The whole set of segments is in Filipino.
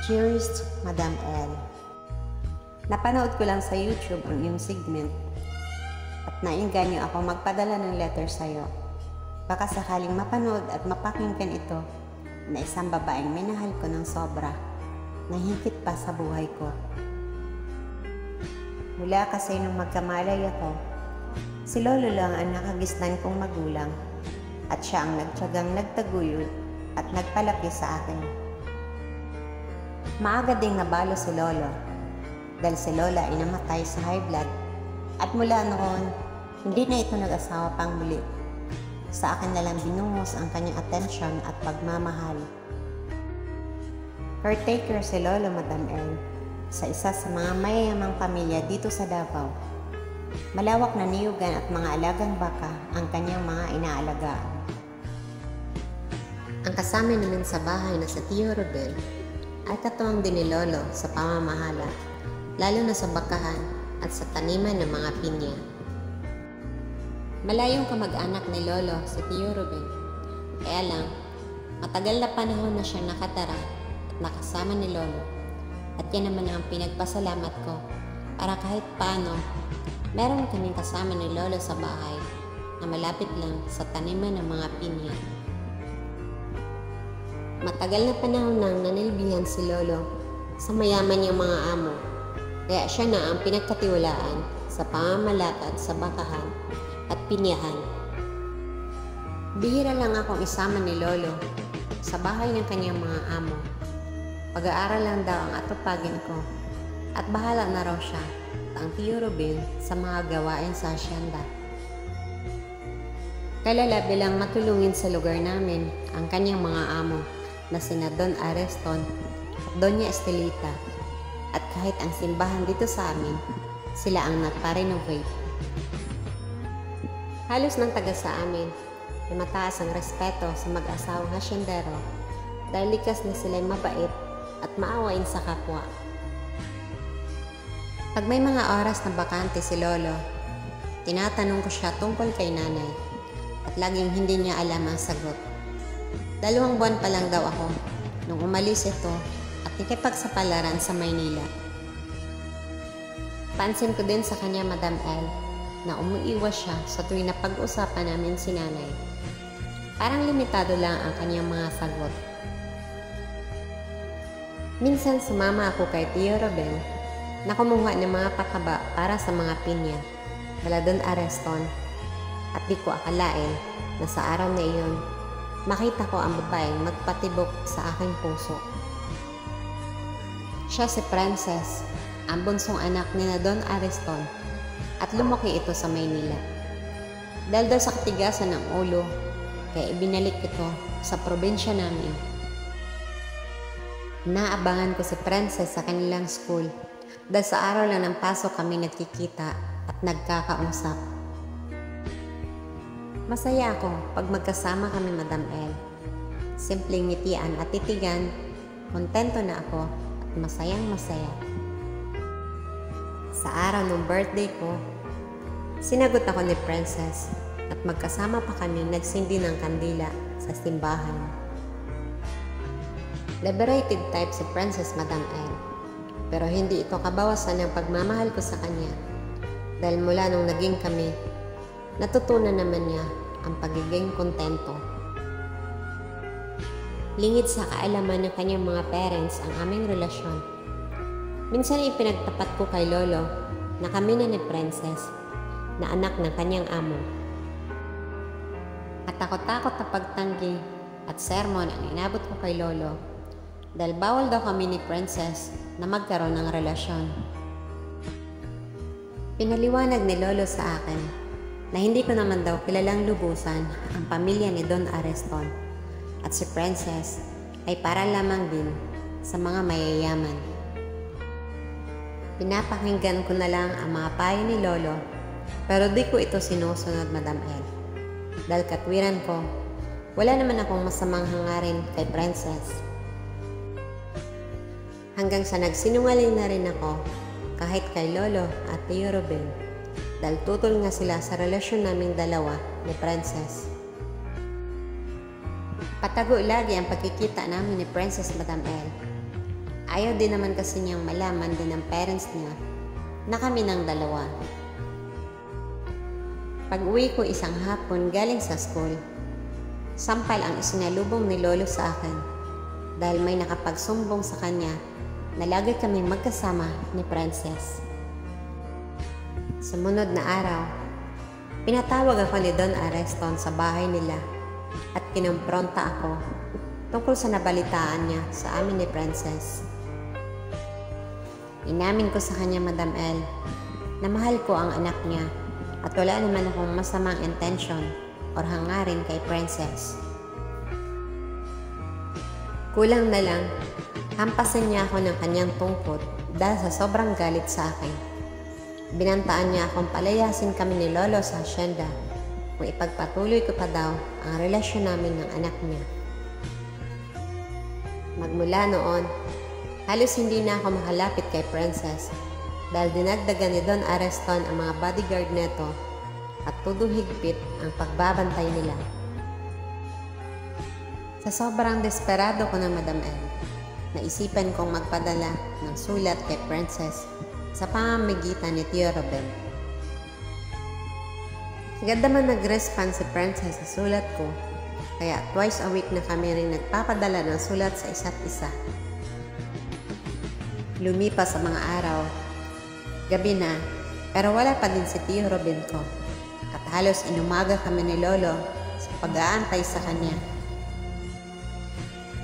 Cheers, Madam L. Napanood ko lang sa YouTube ang iyong segment at nainganyo ako magpadala ng letter sa iyo. Baka sakaling mapanood at mapakinggan ito na isang babaeng minahal ko ng sobra na higit pa sa buhay ko. Mula kasi nung magkamalay ako, si Lolo lang ang nakagisnan kong magulang at siya ang nagtiyagang nagtaguyod at nagpalaki sa akin. Maaga ding nabalo si Lolo dahil si Lola ay namatay sa high blood at mula noon, hindi na ito nag-asawa pang muli. Sa akin na lang binungos ang kanyang atensyon at pagmamahal. Caretaker si Lolo, Madam L, sa isa sa mga mayayamang pamilya dito sa Davao. Malawak na niyugan at mga alagang baka ang kanyang mga inaalagaan. Ang kasama namin sa bahay na sa Tio Robel ay katuwang din ni Lolo sa pamamahala, lalo na sa bakahan at sa taniman ng mga pinya. Malayong kamag-anak ni Lolo si Tio Ruben, kaya lang matagal na panahon na siya nakatara at nakasama ni Lolo, at yan naman ang pinagpasalamat ko para kahit paano meron kaming kasama ni Lolo sa bahay na malapit lang sa taniman ng mga pinya. Matagal na panahon nang nanilbihan si Lolo sa mayaman niyang mga amo, kaya siya na ang pinagkatiwalaan sa pamamalatad sa bakahan at pinyahan. Bihira lang akong isama ni Lolo sa bahay ng kanyang mga amo. Pag-aaral lang daw ang atupagin ko at bahala na raw siya at ang Tio Robin sa mga gawain sa asyenda. Kalala bilang matulungin sa lugar namin ang kanyang mga amo na sina Don Areston at Doña Estelita, at kahit ang simbahan dito sa amin, sila ang nagpa-renovate. Halos ng taga sa amin ay mataas ang respeto sa mag-asawang hasyendero dahil likas na sila'y mabait at maawain sa kapwa. Pag may mga oras na bakante si Lolo, tinatanong ko siya tungkol kay nanay at laging hindi niya alam ang sagot. 2 buwan pa lang daw ako nung umalis ito at nakipagsapalaran sa Maynila. Pansin ko din sa kanya, Madam L, na umuiwas siya sa tuwing na pag-usapan namin si nanay. Parang limitado lang ang kanyang mga sagot. Minsan sumama ako kay Tio Robel na kumuha ng mga pataba para sa mga pinya mula Don Areston, at di ko akalain na sa araw na iyon makita ko ang babaeng magpatibok sa aking puso. Siya si Princess, ang bunsong anak ni na Don Areston, at lumaki ito sa Maynila. Dahil daw sa katigasan ng ulo, kaya ibinalik ito sa probinsya namin. Naabangan ko si Princess sa kanilang school dahil sa araw lang ng pasok kami nagkikita at nagkakausap. Masaya ako pag magkasama kami, Madam L. Simpleng ngitian at titigan, kontento na ako at masayang masaya. Sa araw ng birthday ko, sinagot ako ni Princess at magkasama pa kami nagsindi ng kandila sa simbahan. Liberated type si Princess, Madam L. Pero hindi ito kabawasan ng pagmamahal ko sa kanya dahil mula nung naging kami, natutunan naman niya ang pagiging kontento. Lingid sa kaalaman ng kanyang mga parents ang aming relasyon. Minsan ipinagtapat ko kay Lolo na kami na ni Princess na anak ng kanyang amo. At takot-takot na pagtanggi at sermon ang inabot ko kay Lolo dahil bawal daw kami ni Princess na magkaroon ng relasyon. Pinaliwanag ni Lolo sa akin na hindi ko naman daw kilalang lubusan ang pamilya ni Don Areston at si Princess ay para lamang din sa mga mayayaman. Pinapakinggan ko na lang ang mga payo ni Lolo, pero di ko ito sinusunod, Madam L. Dahil katwiran ko, wala naman akong masamang hangarin kay Princess. Hanggang sa nagsinungaling na rin ako kahit kay Lolo at Tio Ruben, dahil tutol nga sila sa relasyon naming dalawa ni Princess. Patago lagi ang pagkikita namin ni Princess, Madam L. Ayaw din naman kasi niyang malaman din ng parents niya na kami ng dalawa. Pag uwi ko isang hapon galing sa school, sampal ang isinalubong ni Lolo sa akin dahil may nakapagsumbong sa kanya na lagi kami magkasama ni Princess. Sumunod na araw, pinatawag ako ni Don Areston sa bahay nila at kinumpronta ako tungkol sa nabalitaan niya sa amin ni Princess. Inamin ko sa kanya, Madam L, na mahal ko ang anak niya at wala naman akong masamang intention or hangarin kay Princess. Kulang na lang, hampasin niya ako ng kanyang tungkod dahil sa sobrang galit sa akin. Binantaan niya akong palayasin kami ni Lolo sa asyenda kung ipagpatuloy ko pa daw ang relasyon namin ng anak niya. Magmula noon, halos hindi na ako makalapit kay Princess dahil dinagdagan ni Don Areston ang mga bodyguard neto at todo higpit ang pagbabantay nila. Sa sobrang desperado ko na, Madam L, naisipan kong magpadala ng sulat kay Princess sa pamamagitan ni Tio Ruben. Agad naman nag-respond si Princess sa sulat ko, kaya twice a week na kami rin nagpapadala ng sulat sa isa't isa. Lumipas sa mga araw, gabi na, pero wala pa din si Tio Ruben ko at halos inumaga kami ni Lolo sa pag-aantay sa kanya.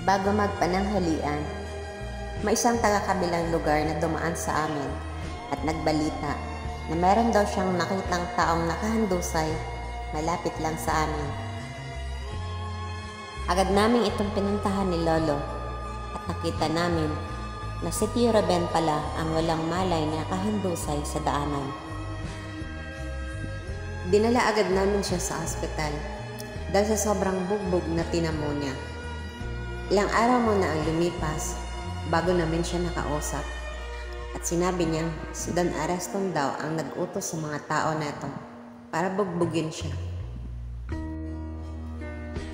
Bago magpananghalian, may isang taga-kabilang lugar na dumaan sa amin at nagbalita na meron daw siyang nakitang taong nakahandusay malapit lang sa amin. Agad naming itong pinuntahan ni Lolo at nakita namin na si Tio Ruben pala ang walang malay na nakahandusay sa daanan. Dinala agad namin siya sa ospital dahil sa sobrang bugbog na tinamo niya. Ilang araw muna ang lumipas bago namin siya nakausap at sinabi niyang si Don Areston daw ang nag-utos sa mga tao na ito para bugbugin siya.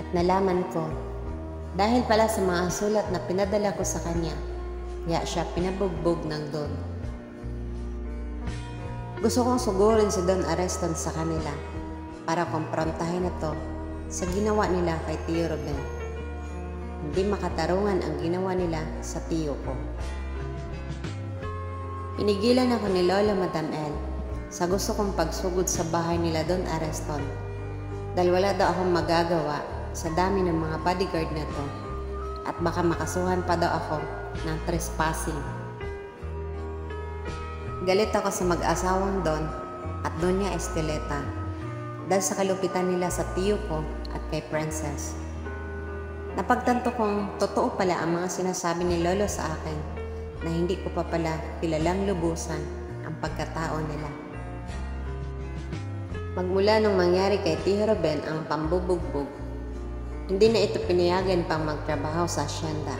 At nalaman ko dahil pala sa mga sulat na pinadala ko sa kanya, kaya siya pinabugbog ng Don. Gusto kong sugurin si Don Areston sa kanila para kumprontahin ito sa ginawa nila kay Tio Ruben. Hindi makatarungan ang ginawa nila sa tiyo ko. Pinigilan ako ni Lola, Madam L, sa gusto kong pagsugod sa bahay nila Don Areston dahil wala daw akong magagawa sa dami ng mga bodyguard na to at baka makasuhan pa daw ako ng trespassing. Galit ako sa mag-asawang Don at Doña Esteleta dahil sa kalupitan nila sa tiyo ko at kay Princess. Napagtanto kong totoo pala ang mga sinasabi ni Lolo sa akin na hindi ko pa pala kilalang lubusan ang pagkatao nila. Magmula nung mangyari kay Tio Ruben ang pambubugbog, hindi na ito pinayagan pang magtrabaho sa asyenda.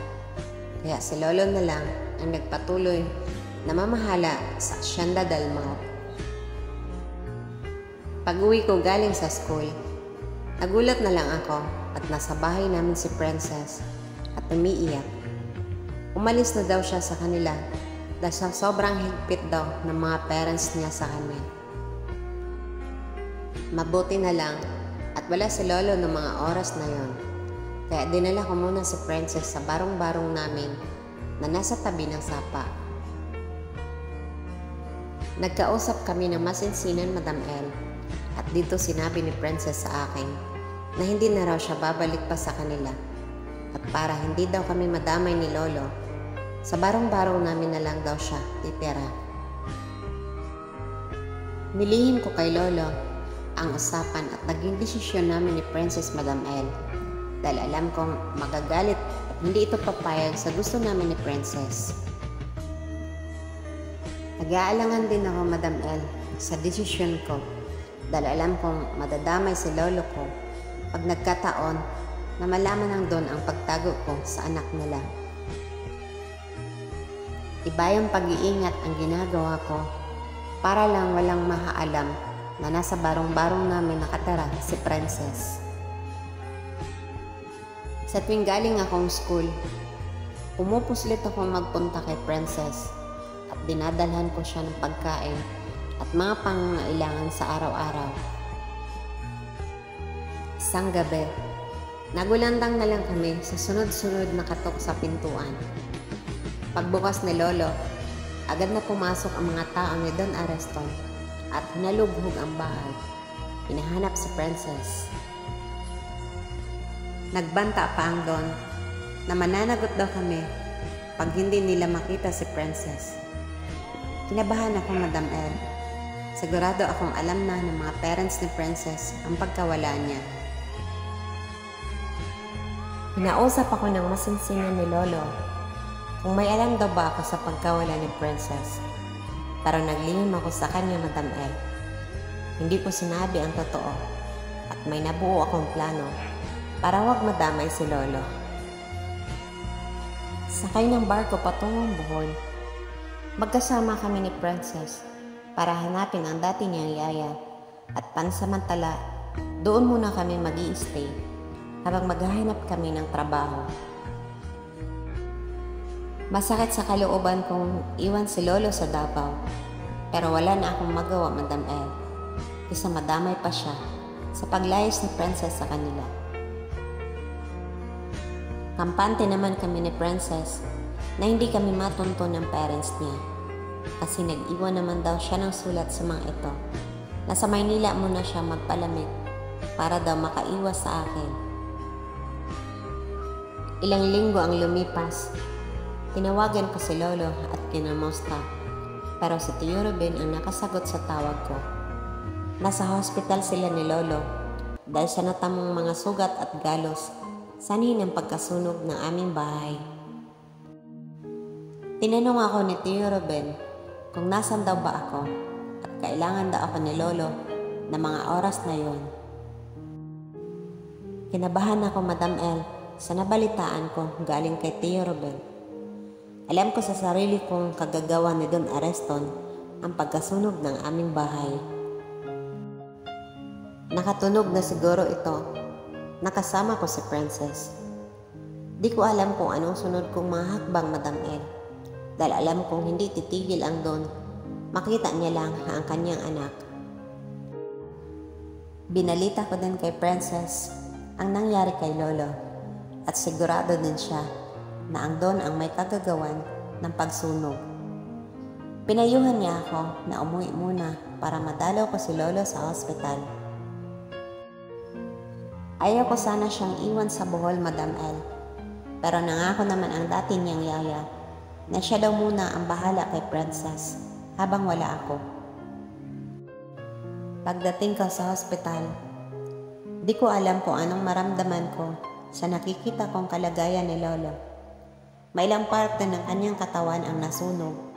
Kaya si Lolo na lang ang nagpatuloy na mamahala sa asyenda del Mau. Pag-uwi ko galing sa school, nagulat na lang ako at nasa bahay namin si Princess at umiiyak. Umalis na daw siya sa kanila dahil sa sobrang higpit daw ng mga parents niya sa kanya. Mabuti na lang at wala si Lolo ng mga oras na yon, kaya dinala ko muna si Princess sa barong-barong namin na nasa tabi ng sapa. Nagkausap kami ng masinsinan, Madam L, at dito sinabi ni Princess sa akin na hindi na raw siya babalik pa sa kanila at para hindi daw kami madamay ni Lolo, sa barong-barong namin na lang daw siya titira. Nilihim ko kay Lolo ang usapan at naging desisyon namin ni Princess, Madam L, dahil alam kong magagalit at hindi ito papayag sa gusto namin ni Princess. Nag-aalangan din ako, Madam L, sa desisyon ko dahil alam kong madadamay si Lolo ko pag nagkataon na malaman ng Don ang pagtago ko sa anak nila. Iba yung pag-iingat ang ginagawa ko para lang walang mahaalam na nasa barong-barong namin nakatira si Princess. Sa tuwing galing akong school, Pumupuslit akong magpunta kay Princess at dinadalhan ko siya ng pagkain at mga pangangailangan sa araw-araw. Isang gabi, nagulandang na lang kami sa sunod-sunod na katok sa pintuan. Pagbukas ni Lolo, agad na pumasok ang mga tao ni Don Areston at hinalubhog ang bahay. Hinahanap si Princess. Nagbanta pa ang Don na mananagot daw kami pag hindi nila makita si Princess. Kinabahan ako, Madam El. Sigurado akong alam na ng mga parents ni Princess ang pagkawala niya. Hinausap ako ng masinsinan ni Lolo kung may alam daw ba ako sa pagkawala ni Princess. Pero naglihim ako sa kanya, Madam El. Hindi ko sinabi ang totoo at may nabuo akong plano para wag madamay si Lolo. Sakay ng barko patungong Bohol. Magkasama kami ni Princess para hanapin ang dati niyang yaya at pansamantala doon muna kami mag-i-stay habang maghahanap kami ng trabaho. Masakit sa kalooban kong iwan si Lolo sa Davao pero wala na akong magawa, Madam El, kasi madamay pa siya sa paglayas ni Princess sa kanila. Kampante naman kami ni Princess na hindi kami matunto ng parents niya kasi nag-iwan naman daw siya ng sulat sa mga ito na sa Maynila muna siya magpalamig para daw makaiwas sa akin. Ilang linggo ang lumipas. Tinawagan ko si Lolo at kinamusta pero si Tio Ruben ang nakasagot sa tawag ko. Nasa hospital sila ni Lolo dahil sa natamong mga sugat at galos sanhi ng pagkasunog ng aming bahay. Tinanong ako ni Tio Ruben kung nasan daw ba ako at kailangan daw ako ni Lolo na mga oras na yon. Kinabahan ako, Madam El, sa nabalitaan ko galing kay Tio Ruben. Alam ko sa sarili kong kagagawa ni Don Areston ang pagkasunog ng aming bahay. Nakatunog na siguro ito. Nakasama ko si Princess. Di ko alam kung anong sunod kong mga hakbang, Madam El, dahil alam kong hindi titigil ang Don. Makita niya lang ang kanyang anak. Binalita ko din kay Princess ang nangyari kay Lolo at sigurado din siya na ang Don ang may kagagawan ng pagsunog. Pinayuhan niya ako na umuwi muna para madalaw ko si Lolo sa hospital. Ayaw ko sana siyang iwan sa Bohol, Madam El, pero nangako naman ang dati niyang yaya na siya daw muna ang bahala kay Princess habang wala ako. Pagdating ko sa hospital, di ko alam kung anong maramdaman ko sa nakikita kong kalagayan ni Lolo. May ilang parte ng kanyang katawan ang nasunog